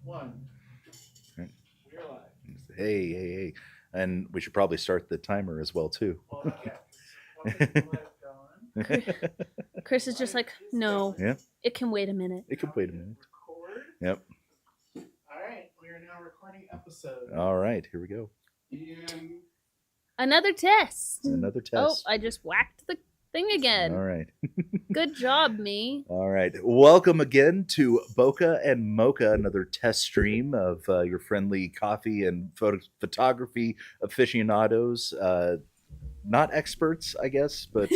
One. Right. We're live. Hey. And we should probably start the timer as well, too. Well, yeah. So we'll get the live going. Chris is just like, no, Yeah, it can wait a minute. it could wait a minute. Record. Yep. All right. We are now recording episode. All right, here we go. And Another test. Another Oh, test. I just whacked the thing again. All right. Good job, me. All right. Welcome again to Boca and Mocha, another test stream of your friendly coffee and photography aficionados. Not experts, I guess, but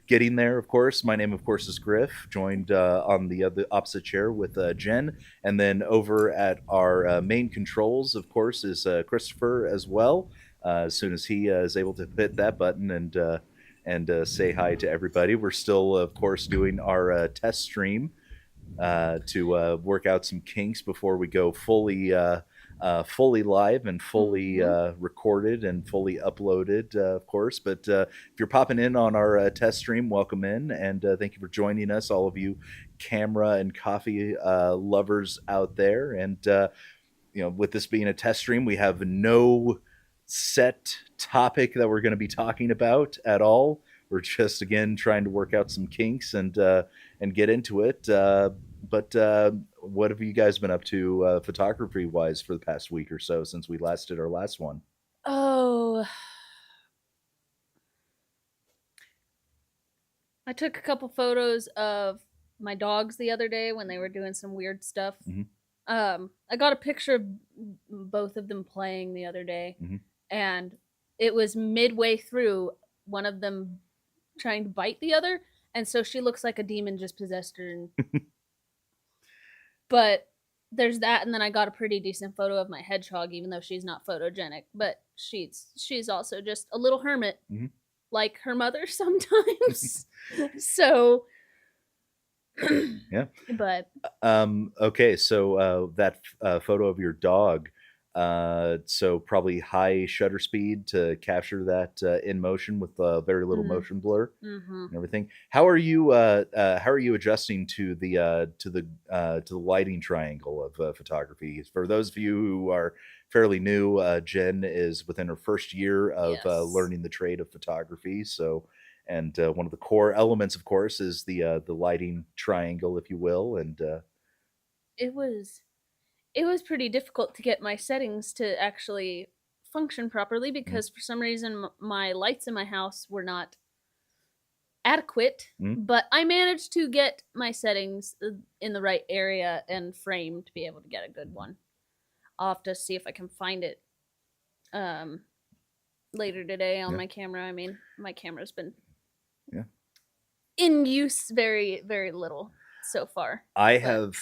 getting there, of course. My name, of course, is Griff, joined on the other opposite chair with Jen. And then over at our main controls, of course, is Christopher as well. As soon as he is able to hit that button and say hi to everybody. We're still, of course, doing our test stream to work out some kinks before we go fully live and fully recorded and fully uploaded, of course. But if you're popping in on our test stream, welcome in, and thank you for joining us, all of you camera and coffee lovers out there. And with this being a test stream, we have no set topic that we're going to be talking about at all. We're just again trying to work out some kinks and get into it. But what have you guys been up to photography wise for the past week or so since we last did our last one? Oh. I took a couple photos of my dogs the other day when they were doing some weird stuff. Mhm. I got a picture of both of them playing the other day, and it was midway through one of them trying to bite the other, and so she looks like a demon just possessed her. And but there's that, and then I got a pretty decent photo of my hedgehog, even though she's not photogenic, but she's also just a little hermit, like her mother sometimes. So yeah. But okay, so that photo of your dog, so probably high shutter speed to capture that in motion with very little motion blur and everything. How are you adjusting to the lighting triangle of photography? For those of you who are fairly new, Jen is within her first year of learning the trade of photography. So, and one of the core elements, of course, is the lighting triangle, if you will. And it was pretty difficult to get my settings to actually function properly because for some reason my lights in my house were not adequate. But I managed to get my settings in the right area and frame to be able to get a good one. I'll have to see if I can find it later today on my camera. I mean, my camera's been in use very, very little so far. I have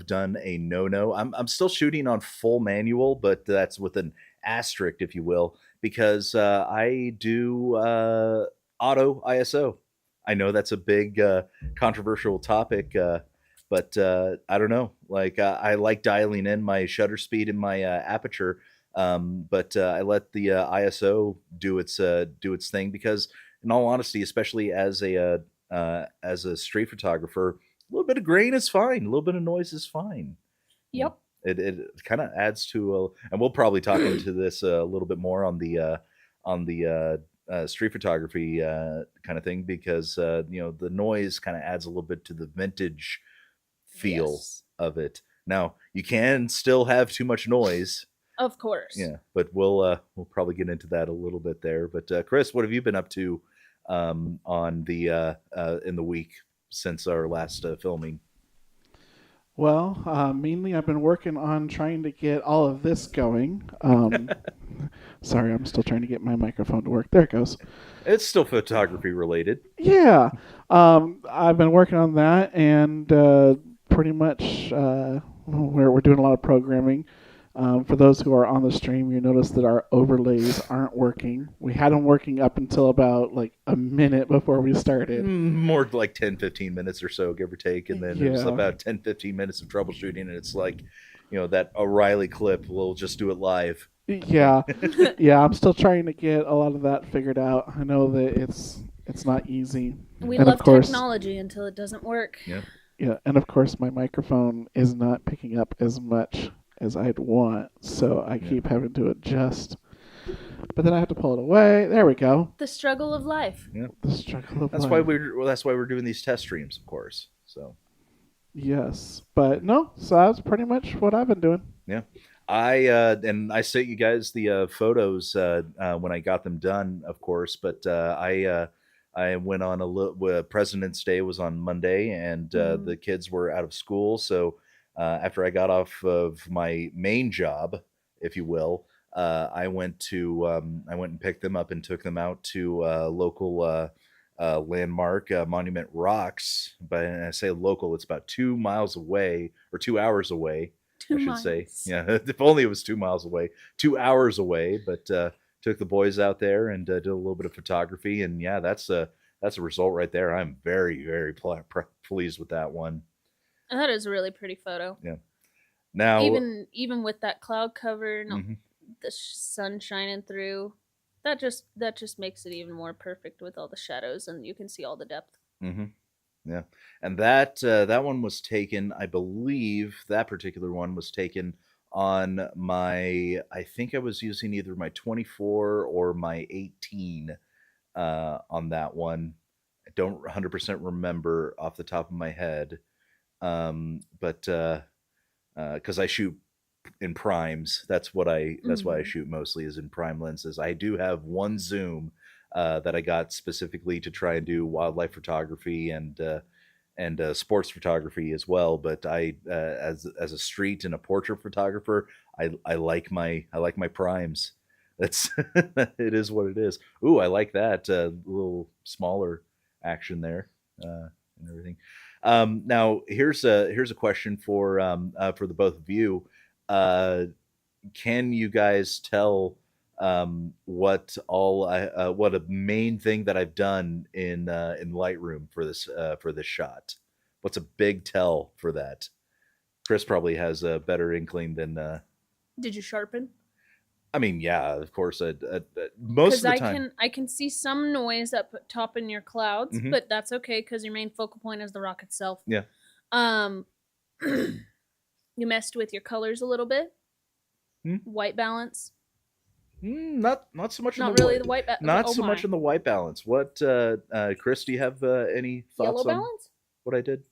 done a no. I'm still shooting on full manual, but that's with an asterisk, if you will, because I do auto ISO. I know that's a big controversial topic, but I don't know. Like I like dialing in my shutter speed and my aperture, but I let the ISO do its thing because, in all honesty, especially as a street photographer, a little bit of grain is fine. A little bit of noise is fine. Yep. It kind of adds to, and we'll probably talk into this a little bit more on the street photography kind of thing because the noise kind of adds a little bit to the vintage feel of it. Now you can still have too much noise, of course. Yeah, but we'll probably get into that a little bit there. But Chris, what have you been up to on the in the week since our last filming? Well, mainly I've been working on trying to get all of this going. Sorry, I'm still trying to get my microphone to work. There it goes. It's still photography related. Yeah. I've been working on that, and pretty much we're doing a lot of programming. For those who are on the stream, you notice that our overlays aren't working. We had them working up until about like a minute before we started. More like 10-15 minutes or so, give or take. And then it's about 10-15 minutes of troubleshooting. And it's like, that O'Reilly clip, we'll just do it live. Yeah. Yeah, I'm still trying to get a lot of that figured out. I know that it's not easy. We love technology until it doesn't work. Yeah. Yeah, and of course my microphone is not picking up as much as I'd want, so I Yeah. keep having to adjust. But then I have to pull it away. There we go. The struggle of life. The struggle of That's life. why we're doing these test streams, of course. So Yes, but no. So that's pretty much what I've been doing. I sent you guys the photos when I got them done, of course. But I went on a little. President's Day was on Monday, and Mhm. the kids were out of school. So after I got off of my main job, if you will, I went and picked them up and took them out to local landmark, Monument Rocks. But I say local, it's about 2 miles away or 2 hours away. I should say. Yeah, if only it was 2 miles away, 2 hours away. But took the boys out there and did a little bit of photography, and yeah, that's a result right there. I'm very, very pleased with that one. And that is a really pretty photo. Yeah. Now, Even with that cloud cover and Mhm. the sun shining through, that just makes it even more perfect with all the shadows, and you can see all the depth. Mm-hmm. Yeah, and that one was taken. I believe that particular one was taken on my. I think I was using either my 24 or my 18 on that one. I don't 100% remember off the top of my head, but because I shoot in primes, that's what that's why I Mhm. shoot mostly is in prime lenses. I do have one zoom that I got specifically to try and do wildlife photography and sports photography as well. But as a street and a portrait photographer, I like my primes. That's it is what it is. Ooh, I like that little smaller action there and everything. Now here's a question for the both of you. Uh, can you guys tell what a main thing that I've done in Lightroom for this shot? What's a big tell for that? Chris probably has a better inkling than. Did you sharpen? I mean, yeah, of course. Most of the I time, I can see some noise up top in your clouds, Mhm. but that's okay because your main focal point is the rock itself. Yeah. Um, you messed with your colors a little bit. Hmm? White balance. Not so much. Not really the white. Not Oh so much my. in the white balance. What, Chris? Do you have any Yellow thoughts on balance. what I did?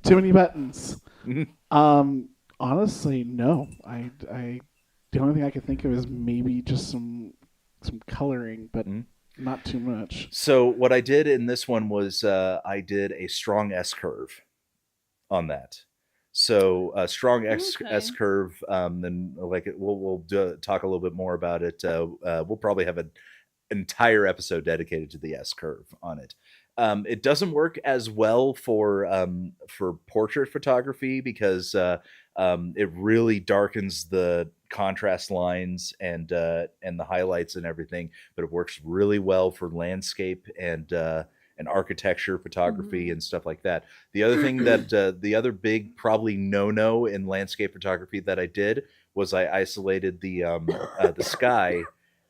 Too many buttons. Mhm. Honestly, no. The only thing I could think of is maybe just some coloring, but Mhm. not too much. So what I did in this one was I did a strong S curve on that. So a strong S Okay. curve. Then like talk a little bit more about it. We'll probably have an entire episode dedicated to the S curve on it. It doesn't work as well for portrait photography because it really darkens the contrast lines and the highlights and everything. But it works really well for landscape and architecture photography Mhm. and stuff like that. The other thing that the other big probably no in landscape photography that I did was I isolated the sky,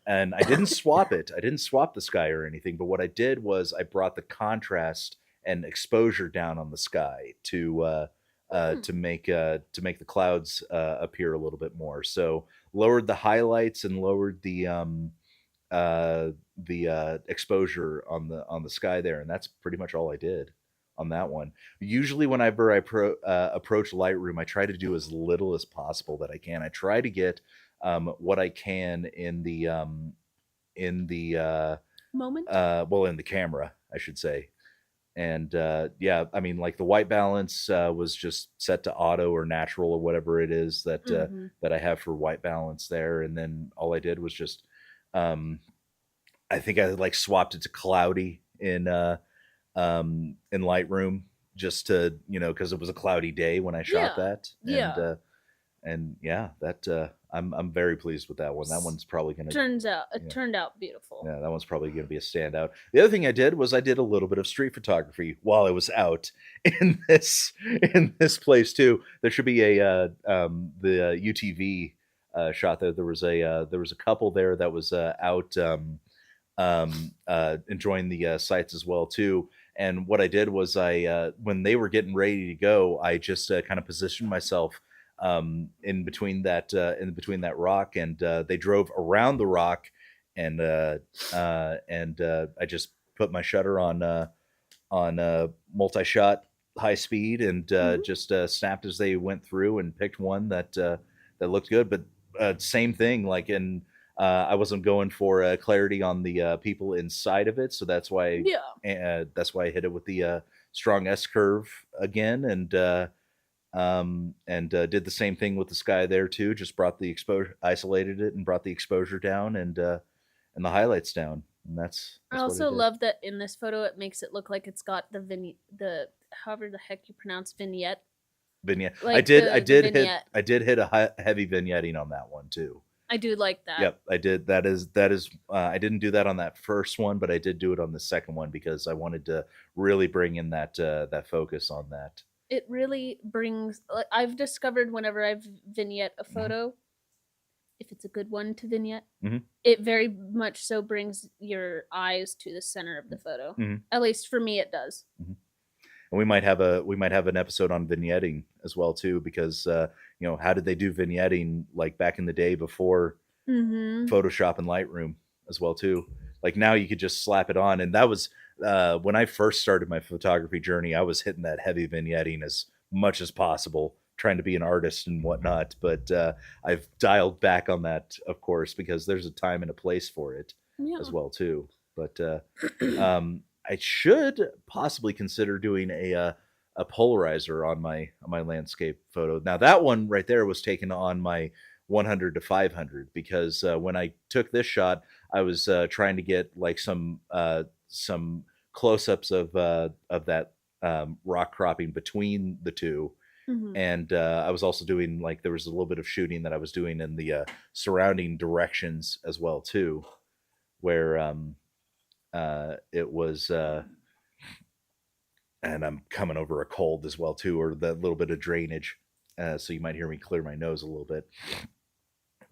and I didn't swap it. I didn't swap the sky or anything. But what I did was I brought the contrast and exposure down on the sky to make the clouds appear a little bit more. So lowered the highlights and lowered the exposure on the sky there, and that's pretty much all I did on that one. Usually, whenever I approach Lightroom, I try to do as little as possible that I can. I try to get what I can in the Moment. in the camera, I should say. And yeah, I mean, like the white balance was just set to auto or natural or whatever it is Mhm. that I have for white balance there, and then all I did was just um, I think I like swapped it to cloudy in Lightroom just to because it was a cloudy day when I shot Yeah. that and yeah that I'm very pleased with that one. That one's probably gonna It yeah. turned out beautiful. Yeah, that one's probably going to be a standout. The other thing I did was I did a little bit of street photography while I was out in this place too. There should be the UTV shot there. There was a couple there that was out enjoying the sights as well too. And what I did was when they were getting ready to go, I just kind of positioned myself in between that rock, and they drove around the rock, and I just put my shutter on multi-shot high speed, and just snapped as they went through, and picked one that looked good. But same thing, like I wasn't going for clarity on the people inside of it, so that's why I hit it with the strong S curve again, and did the same thing with the sky there too. Just brought the exposure, isolated it, and brought the exposure down, and the highlights down. And that's I what also did. love that in this photo it makes it look like it's got the however the heck you pronounce vignette. Vignette. Like I did vignette. hit a heavy vignetting on that one too. I do like that. Yep, I did. That is. I didn't do that on that first one, but I did do it on the second one because I wanted to really bring in that focus on that. It really brings. Like, I've discovered whenever I've vignette a photo, if it's a good one to vignette, it very much so brings your eyes to the center of the photo. At least for me, it does. And we might have an episode on vignetting as well too, because how did they do vignetting like back in the day before Photoshop and Lightroom as well too. Like now you could just slap it on, and that was when I first started my photography journey. I was hitting that heavy vignetting as much as possible, trying to be an artist and whatnot. But I've dialed back on that, of course, because there's a time and a place for it as well too. But I should possibly consider doing a polarizer on my landscape photo. Now that one right there was taken on my 100 to 500 because when I took this shot, I was trying to get like some close-ups of that rock cropping between the two. And I was also doing, like, there was a little bit of shooting that I was doing in the surrounding directions as well too, where it was and I'm coming over a cold as well too, or that little bit of drainage, so you might hear me clear my nose a little bit.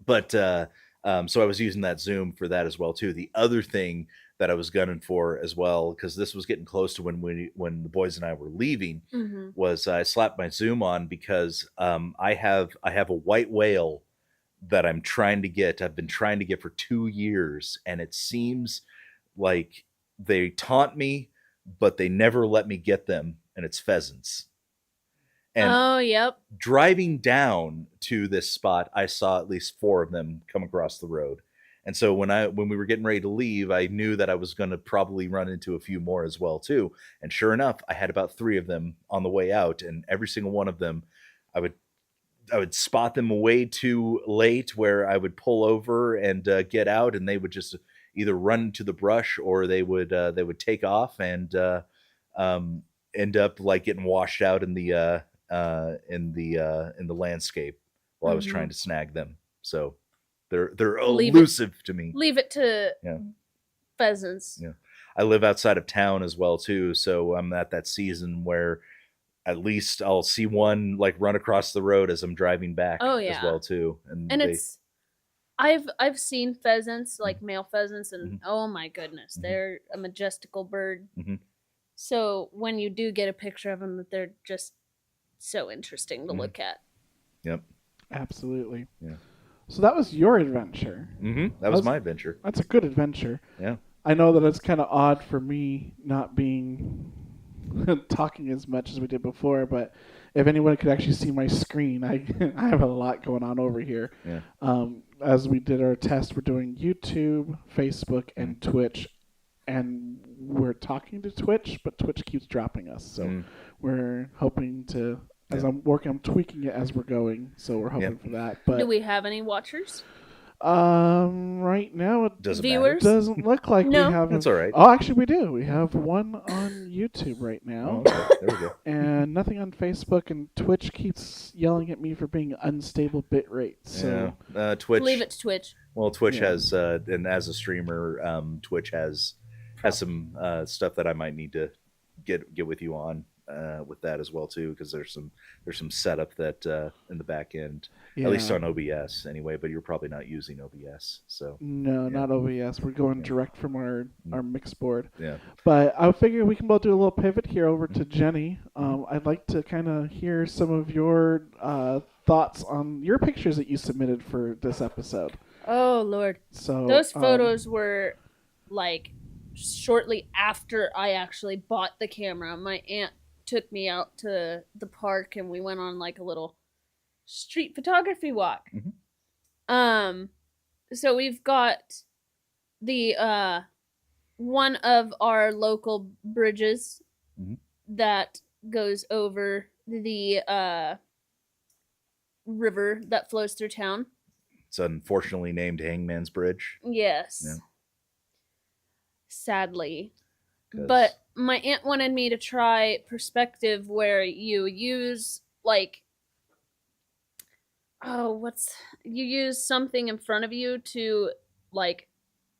But so I was using that zoom for that as well too. The other thing that I was gunning for as well, because this was getting close to when the boys and I were leaving, was I slapped my zoom on because I have a white whale that I'm trying to get. I've been trying to get for 2 years, and it seems like they taunt me, but they never let me get them, and it's pheasants. And driving down to this spot, I saw at least 4 of them come across the road. And so when we were getting ready to leave, I knew that I was going to probably run into a few more as well too. And sure enough, I had about 3 of them on the way out, and every single one of them, I would spot them way too late, where I would pull over and get out, and they would just either run into the brush, or they would take off and end up like getting washed out in the landscape while I was trying to snag them. So they're elusive to me. Leave it to pheasants. Yeah, I live outside of town as well too, so I'm at that season where at least I'll see one like run across the road as I'm driving back as well too. And it's I've seen pheasants, like male pheasants, and oh my goodness, they're a majestical bird. So when you do get a picture of them, they're just so interesting to look at. Yep. Absolutely. Yeah. So that was your adventure. That was my adventure. That's a good adventure. Yeah. I know that it's kind of odd for me not being talking as much as we did before, but if anyone could actually see my screen, I have a lot going on over here. Yeah. As we did our test, we're doing YouTube, Facebook, and Twitch, and we're talking to Twitch, but Twitch keeps dropping us. So we're hoping to, as I'm tweaking it as we're going. So we're hoping for that. But do we have any watchers? Right now it Viewers? doesn't look like we have. That's all right. Oh, actually, we do. We have one on YouTube right now. Oh, okay. There we go. And nothing on Facebook, and Twitch keeps yelling at me for being unstable bit rate. So Twitch. Leave it to Twitch. Well, Twitch has, and as a streamer, Twitch has some stuff that I might need to get with you on. with that as well too, because there's some setup that in the back end, Yeah. at least on OBS anyway. But you're probably not using OBS, so No, Yeah. not OBS. We're going Yeah. direct from our mix board. yeah. But I figure we can both do a little pivot here over to Jenny. I'd like to kind of hear some of your thoughts on your pictures that you submitted for this episode. Oh Lord, So those photos were like shortly after I actually bought the camera. My aunt took me out to the park and we went on like a little street photography walk. So we've got the one of our local bridges Mhm. that goes over the river that flows through town. It's unfortunately named Hangman's Bridge. Yes. Yeah. Sadly. 'Cause- But my aunt wanted me to try perspective where you use like you use something in front of you to like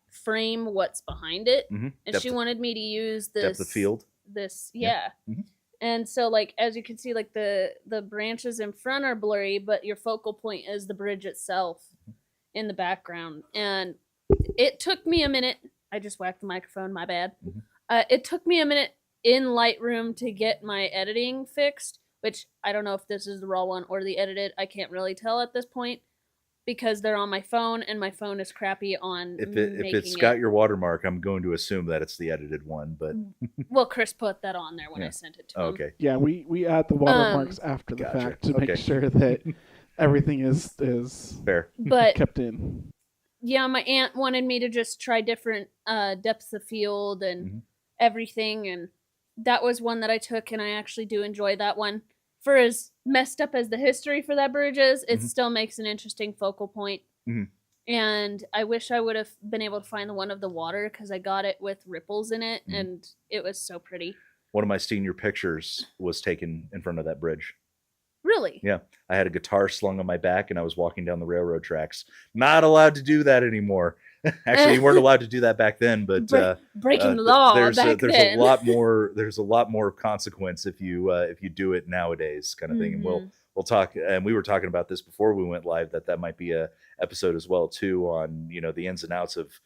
frame what's behind it. Mhm. And Depth she of- wanted me to use this depth of field. This Yeah. yeah. Mhm. And so like as you can see, like the branches in front are blurry, but your focal point is the bridge itself in the background. And it took me a minute. I just whacked the microphone, my bad. Mhm. It took me a minute in Lightroom to get my editing fixed, which I don't know if this is the raw one or the edited. I can't really tell at this point because they're on my phone and my phone is crappy on If making it's got your watermark, I'm going to assume that it's the edited one. But Well, Chris put that on there when I Yeah. sent it to him. okay, yeah, we add the watermarks after the Gotcha. fact to Okay. make sure that everything is fair. But kept in. yeah, my aunt wanted me to just try different depths of field and Mhm. everything, and that was one that I took, and I actually do enjoy that one. For as messed up as the history for that bridge is, it Mhm. still makes an interesting focal point. Mhm. And I wish I would have been able to find the one of the water because I got it with ripples in it, Mhm. and it was so pretty. One of my senior pictures was taken in front of that bridge. Really? Yeah, I had a guitar slung on my back, and I was walking down the railroad tracks. Not allowed to do that anymore. Actually, you weren't allowed to do that back then, but Breaking the law there's back there's then. a lot more. There's a lot more consequence if you do it nowadays, kind of thing. And Mhm. we'll talk. And we were talking about this before we went live. That might be a episode as well too on the ins and outs of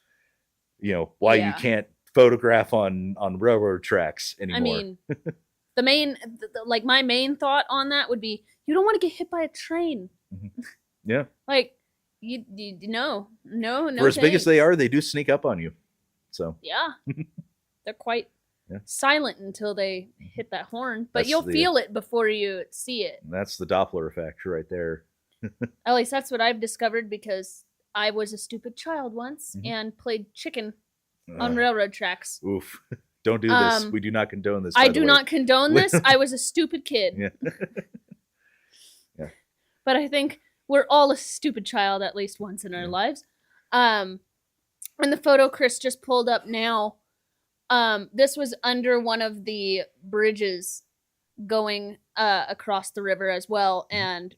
why you Yeah. can't photograph on railroad tracks anymore. I mean, my main thought on that would be you don't want to get hit by a train. yeah. Like, you no. For as big as they thanks. are, they do sneak up on you. So Yeah. They're quite Yeah. silent until they hit that horn. But That's you'll the- feel it before you see it. that's the Doppler effect right there. At least that's what I've discovered because I was a stupid child once Mhm. and played chicken on Ugh. railroad tracks. Oof. Don't do this. Um, We do not condone this. I by the do way. not condone this. I was a stupid kid. Yeah. Yeah. But I think we're all a stupid child at least once in our Yeah. lives. And the photo Chris just pulled up now, this was under one of the bridges going across the river as well. And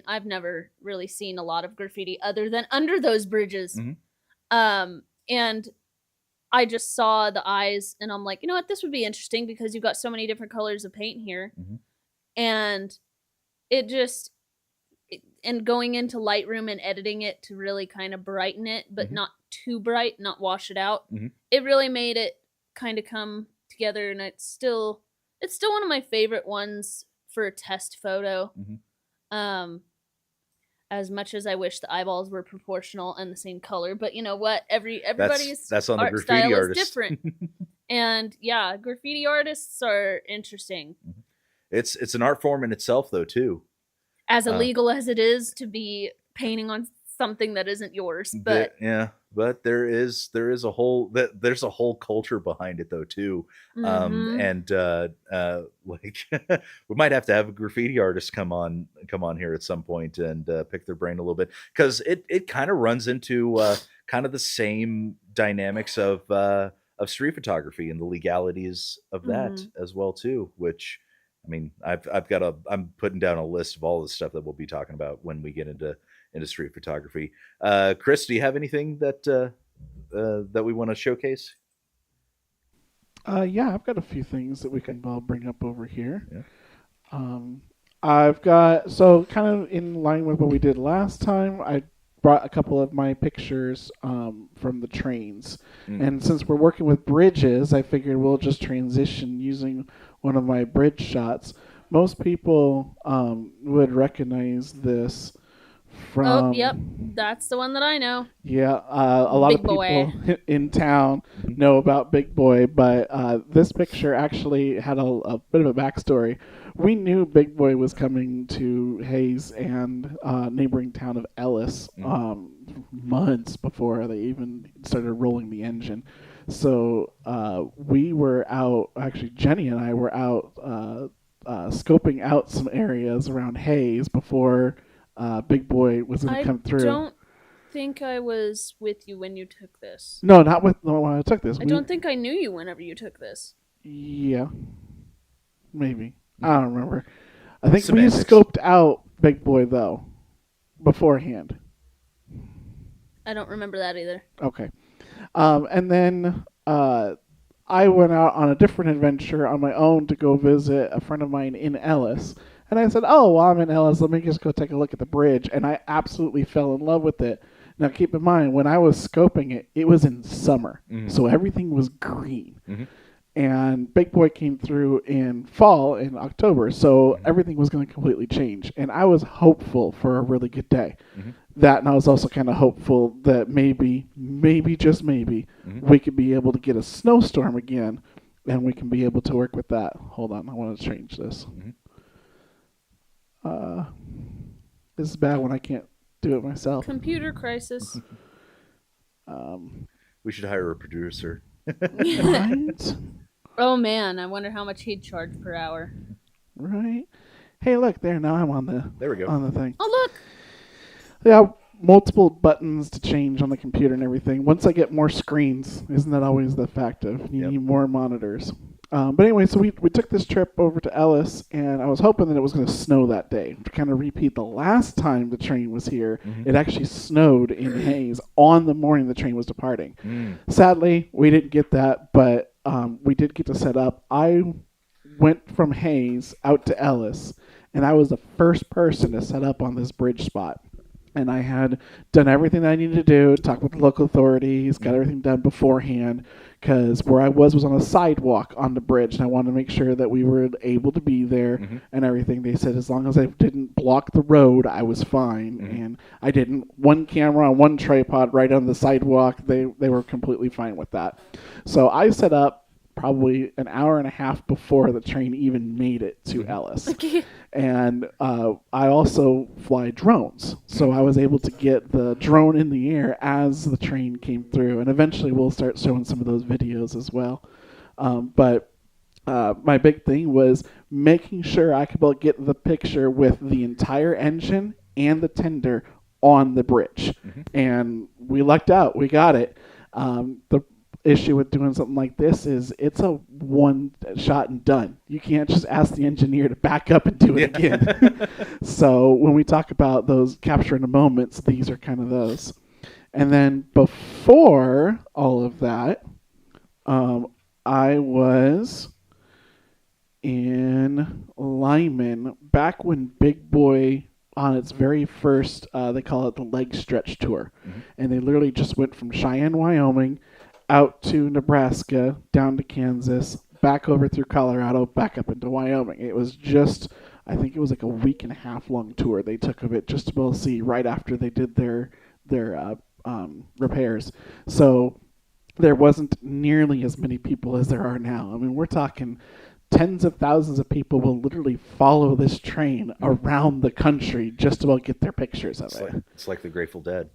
I've never really seen a lot of graffiti other than under those bridges. Mhm. And I just saw the eyes and I'm like, you know what, this would be interesting because you've got so many different colors of paint here. Mhm. And and going into Lightroom and editing it to really kind of brighten it, but Mhm. not too bright, not wash it out. Mhm. It really made it kind of come together, and it's still one of my favorite ones for a test photo. Mhm. As much as I wish the eyeballs were proportional and the same color, but you know what? Everybody's that's on the art graffiti style artist. is different. And yeah, graffiti artists are interesting. It's an art form in itself, though, too. As illegal as it is to be painting on something that isn't yours, but But there's a whole culture behind it, though, too. mhm. And we might have to have a graffiti artist come on here at some point and pick their brain a little bit, because it kind of runs into kind of the same dynamics of street photography and the legalities of that Mm-hmm. as well, too. Which, I mean, I'm putting down a list of all the stuff that we'll be talking about when we get into street photography. Chris, do you have anything that we want to showcase? Yeah, I've got a few things that we can bring up over here. Yeah. I've got, so kind of in line with what we did last time, I brought a couple of my pictures from the trains. And since we're working with bridges, I figured we'll just transition using one of my bridge shots. Most people would recognize this from... Oh, yep. That's the one that I know. Yeah, a lot Big of people Boy. in town know about Big Boy, but this picture actually had a bit of a backstory. We knew Big Boy was coming to Hayes and neighboring town of Ellis months before they even started rolling the engine. So we were out, actually Jenny and I were out scoping out some areas around Hayes before Big Boy was going to come through. I don't think I was with you when you took this. No, not when I took this. I don't think I knew you whenever you took this. Yeah, maybe. I don't remember. I think Semantics. we scoped out Big Boy though beforehand. I don't remember that either. Okay, and then I went out on a different adventure on my own to go visit a friend of mine in Ellis. And I said, oh, well, I'm in Ellis. Let me just go take a look at the bridge. And I absolutely fell in love with it. Now, keep in mind, when I was scoping it, it was in summer. So everything was green. And Big Boy came through in fall, in October. So everything was going to completely change. And I was hopeful for a really good day. That, and I was also kind of hopeful that maybe, just maybe, we could be able to get a snowstorm again. And we can be able to work with that. Hold on, I want to change this. This is bad when I can't do it myself. Computer crisis. We should hire a producer. Right? Oh man, I wonder how much he'd charge per hour. Right? Hey, look there. Now I'm on the There we go. on the thing. Oh look, Yeah, multiple buttons to change on the computer and everything. Once I get more screens, isn't that always the fact of you Yep. need more monitors? But anyway, so we took this trip over to Ellis, and I was hoping that it was going to snow that day. To kind of repeat the last time the train was here, it actually snowed in Hayes on the morning the train was departing. Sadly, we didn't get that, but we did get to set up. I went from Hayes out to Ellis, and I was the first person to set up on this bridge spot. And I had done everything that I needed to do, talked with the local authorities, got everything done beforehand, because where I was on a sidewalk on the bridge, and I wanted to make sure that we were able to be there and everything. They said as long as I didn't block the road, I was fine. And I didn't. One camera on one tripod right on the sidewalk, they were completely fine with that. So I set up probably an hour and a half before the train even made it to Ellis. And I also fly drones. So I was able to get the drone in the air as the train came through. And eventually we'll start showing some of those videos as well. But my big thing was making sure I could get the picture with the entire engine and the tender on the bridge. And we lucked out. We got it. The issue with doing something like this is it's a one shot and done. You can't just ask the engineer to back up and do it again. So when we talk about those capturing the moments, these are kind of those. And then before all of that, I was in Lyman back when Big Boy on its very first, they call it the leg stretch tour. And they literally just went from Cheyenne, Wyoming, out to Nebraska, down to Kansas, back over through Colorado, back up into Wyoming. It was just, I think it was like a week and a half long tour they took of it just to be able to see right after they did their repairs. So there wasn't nearly as many people as there are now. I mean, we're talking tens of thousands of people will literally follow this train around the country just to get their pictures of it. It's like the Grateful Dead.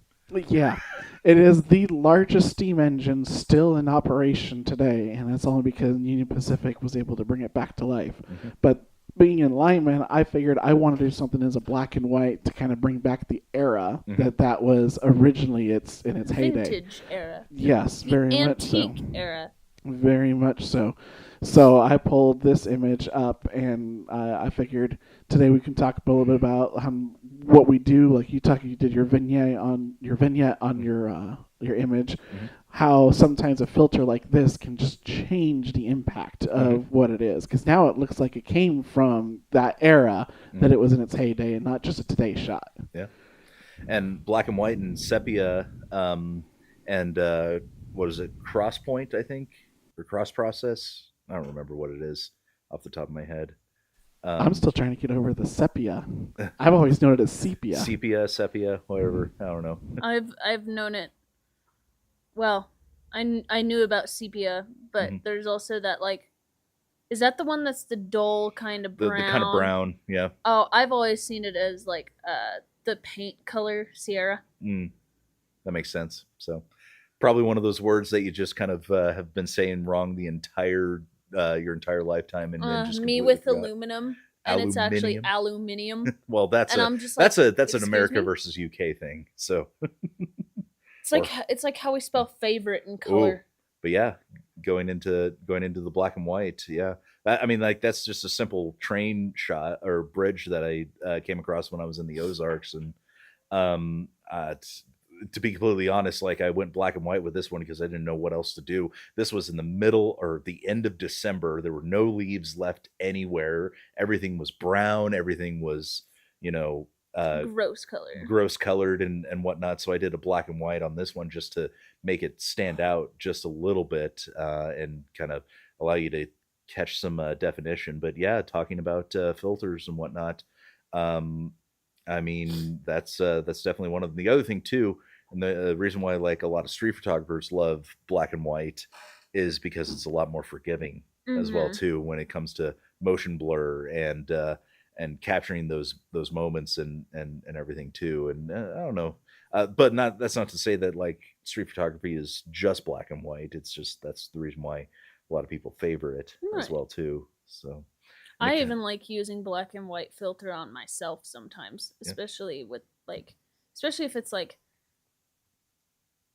Yeah, it is the largest steam engine still in operation today, and that's only because Union Pacific was able to bring it back to life. But being in Lyman, I figured I wanted to do something as a black and white to kind of bring back the era that was originally in its heyday. Vintage era. Yes, very much so. Antique era. Very much so. So I pulled this image up, and I figured today we can talk a little bit about what we do. Like you did your vignette on your image. Mhm. How sometimes a filter like this can just change the impact of what it is. Because now it looks like it came from that era that it was in its heyday, and not just a today shot. Yeah. And black and white and sepia, and what is it? Cross point, I think, or cross process. I don't remember what it is off the top of my head. I'm still trying to get over the sepia. I've always known it as sepia. Sepia, whatever. I don't know. I've known it. Well, I knew about sepia, but Mhm. there's also that like, is that the one that's the dull kind of The brown? kind of brown, yeah. Oh, I've always seen it as like the paint color Sierra. That makes sense. So, probably one of those words that you just kind of have been saying wrong the entire your entire lifetime, and then just Me completely with forgot. aluminum, and it's actually aluminium. Well, that's and a I'm just like, that's an "Excuse America me?" versus UK thing. So, It's like how we spell favorite in color. but yeah, going into the black and white, yeah. I mean, like that's just a simple train shot or bridge that I came across when I was in the Ozarks, and um, to be completely honest, like I went black and white with this one because I didn't know what else to do. This was in the middle or the end of December. There were no leaves left anywhere. Everything was brown. Everything was, you know, Gross color. gross colored and whatnot. So I did a black and white on this one just to make it stand out just a little bit and kind of allow you to catch some definition. But yeah, talking about filters and whatnot. I mean, that's definitely one of them. The other thing too, and the reason why like a lot of street photographers love black and white is because it's a lot more forgiving as well Mhm. too when it comes to motion blur and capturing those moments and everything too. And I don't know, but not that's not to say that like street photography is just black and white. It's just that's the reason why a lot of people favor it as Right. well too. So and I it even like using black and white filter on myself sometimes, Yeah. especially with like, especially if it's like,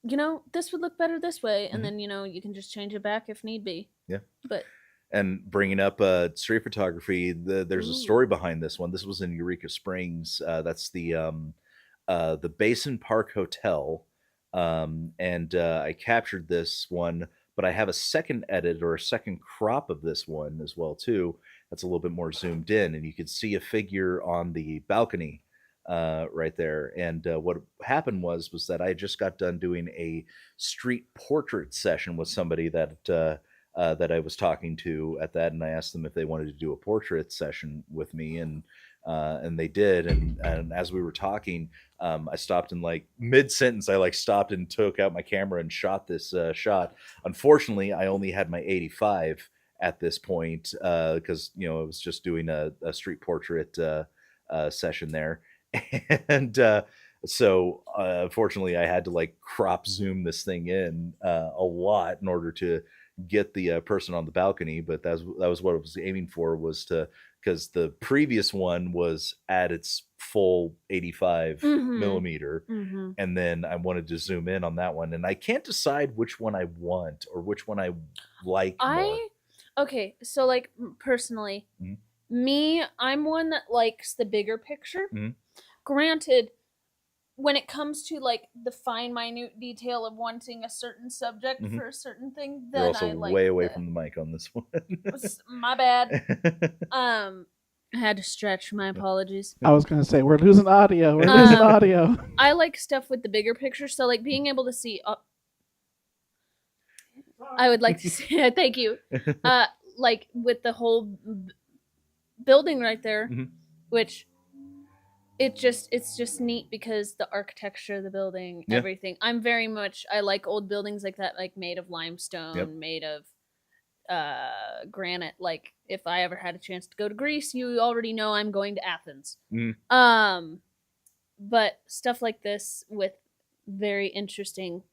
you know, this would look better this way, and Mhm. then you know you can just change it back if need be. Yeah. But And bringing up street photography, there's a story behind this one. This was in Eureka Springs. That's the Basin Park Hotel, and I captured this one. But I have a second edit or a second crop of this one as well too. That's a little bit more zoomed in, and you can see a figure on the balcony right there. And what happened was that I just got done doing a street portrait session with somebody that I was talking to at that, and I asked them if they wanted to do a portrait session with me, and they did. And as we were talking, I stopped in like mid sentence. I like stopped and took out my camera and shot this shot. Unfortunately, I only had my 85 at this point because you know I was just doing a street portrait session there, and so unfortunately, I had to like crop zoom this thing in a lot in order to get the person on the balcony. But that was what I was aiming for, was to, because the previous one was at its full 85 Mhm. millimeter, Mhm. and then I wanted to zoom in on that one, and I can't decide which one I want or which one I like more. Okay, so like personally, Mhm. me, I'm one that likes the bigger picture. Mhm. Granted, when it comes to like the fine minute detail of wanting a certain subject Mhm. for a certain thing, You're then also I like way away from the mic on this one. my bad. I had to stretch. My apologies. I was going to say, we're losing audio. We're losing audio. I like stuff with the bigger picture, so like being able to see. I would like to see. Thank you. Like with the whole building right there, Mhm. which it's just neat because the architecture of the building, Yeah. everything. I'm very much, I like old buildings like that, like made of limestone, Yep. made of granite. Like if I ever had a chance to go to Greece, you already know I'm going to Athens. But stuff like this with very interesting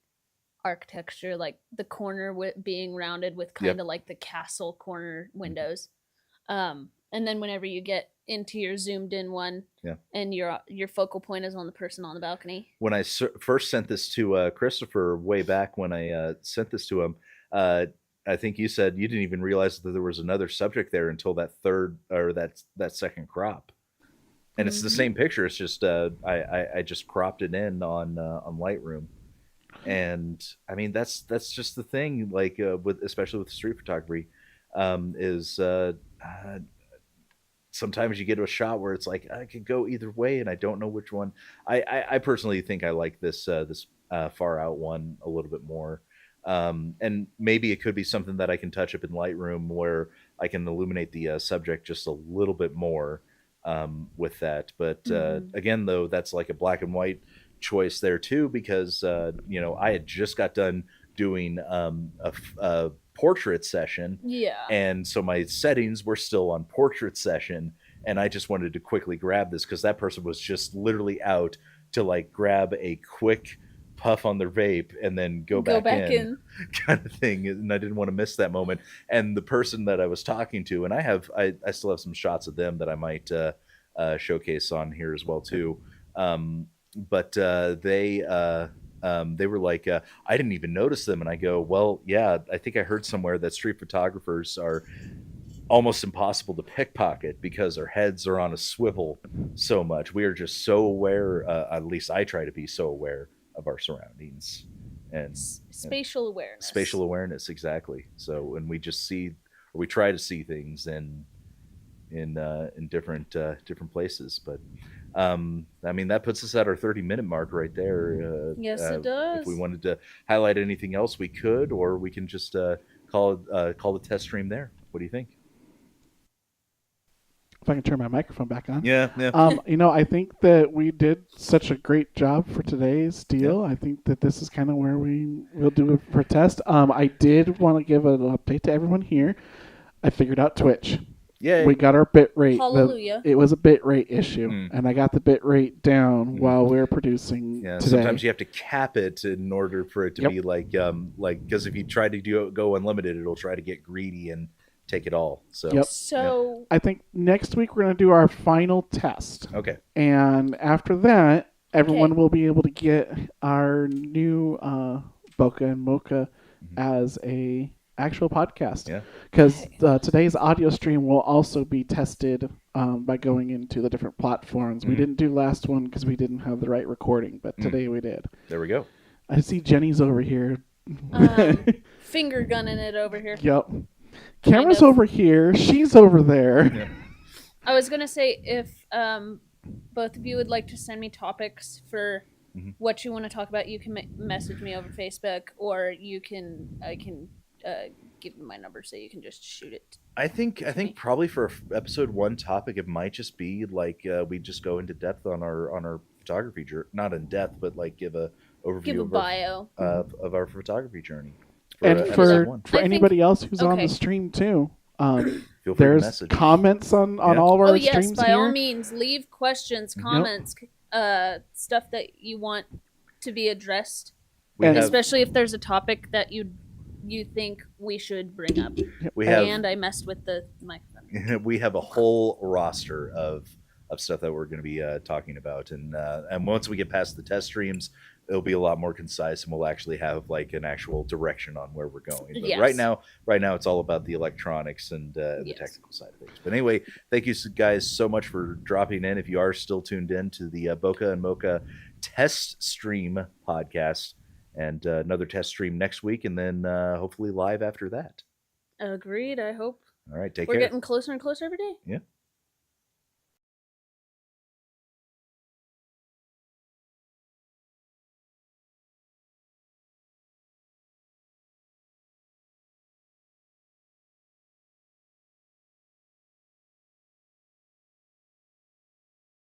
architecture, like the corner being rounded with kind of like the castle corner windows. And then whenever you get into your zoomed in one, and your focal point is on the person on the balcony. When I first sent this to Christopher way back when I sent this to him, I think you said you didn't even realize that there was another subject there until that third or that second crop. And it's the Mhm. same picture. It's just I just cropped it in on Lightroom, and I mean that's just the thing. Like with especially with street photography, is sometimes you get to a shot where it's like I could go either way, and I don't know which one. I personally think I like this far out one a little bit more, and maybe it could be something that I can touch up in Lightroom where I can illuminate the subject just a little bit more with that. But Mhm. again, though, that's like a black and white choice there too, because I had just got done doing a portrait session, Yeah. and so my settings were still on portrait session, and I just wanted to quickly grab this because that person was just literally out to like grab a quick puff on their vape and then go back in kind of thing, and I didn't want to miss that moment. And the person that I was talking to, and I still have some shots of them that I might showcase on here as well too. But they were like, I didn't even notice them, and I go, well, yeah, I think I heard somewhere that street photographers are almost impossible to pickpocket because our heads are on a swivel so much. We are just so aware, at least I try to be so aware of our surroundings and Spatial awareness. spatial awareness, exactly. So when we just see, or we try to see things in different places. But I mean, that puts us at our 30-minute mark right there. Yes, it does. If we wanted to highlight anything else, we could, or we can just call the test stream there. What do you think? If I can turn my microphone back on. Yeah. I think that we did such a great job for today's deal. I think that this is kind of where we'll do it for test. I did want to give an update to everyone here. I figured out Twitch. Yeah. We got our bit rate. Hallelujah. It was a bit rate issue, and I got the bit rate down Mm. while we were producing Yeah, today. sometimes you have to cap it in order for it to be like because if you try to go unlimited, it'll try to get greedy and take it all. So Yep. So I think next week we're going to do our final test. okay, And after that, everyone Okay. will be able to get our new Boca and Mocha as a actual podcast. Yeah. Because today's audio stream will also be tested by going into the different platforms. We Mhm. didn't do last one because we didn't have the right recording, but today we did. there we go. I see Jenny's over here. finger gunning it over here. Yep. Camera's of. over here. She's over there. Yeah. I was gonna say if both of you would like to send me topics for Mhm. what you want to talk about, you can message me over Facebook, or I can give you my number so you can just shoot it. I think probably for episode 1 topic, it might just be like we just go into depth on our photography journey, not in depth, but like give a overview Give a of our, bio. of our photography journey. And episode for, 1. for I think- anybody else who's on okay. the stream too, Feel free to there's message. comments on Yeah. all of our Oh yes, streams by here. all means, leave questions, comments, stuff that you want to be addressed, We And have especially if there's a topic that you think we should bring up. we have And I messed with the microphone. we have a whole roster of stuff that we're going to be talking about, and once we get past the test streams, it'll be a lot more concise, and we'll actually have like an actual direction on where we're going. But Yes. right now it's all about the electronics and the Yes. technical side of things. But anyway, thank you guys so much for dropping in. If you are still tuned in to the Boca and Mocha test stream podcast, and another test stream next week, and then hopefully live after that. Agreed. I hope All right, take we're care. getting closer and closer every day. Yeah.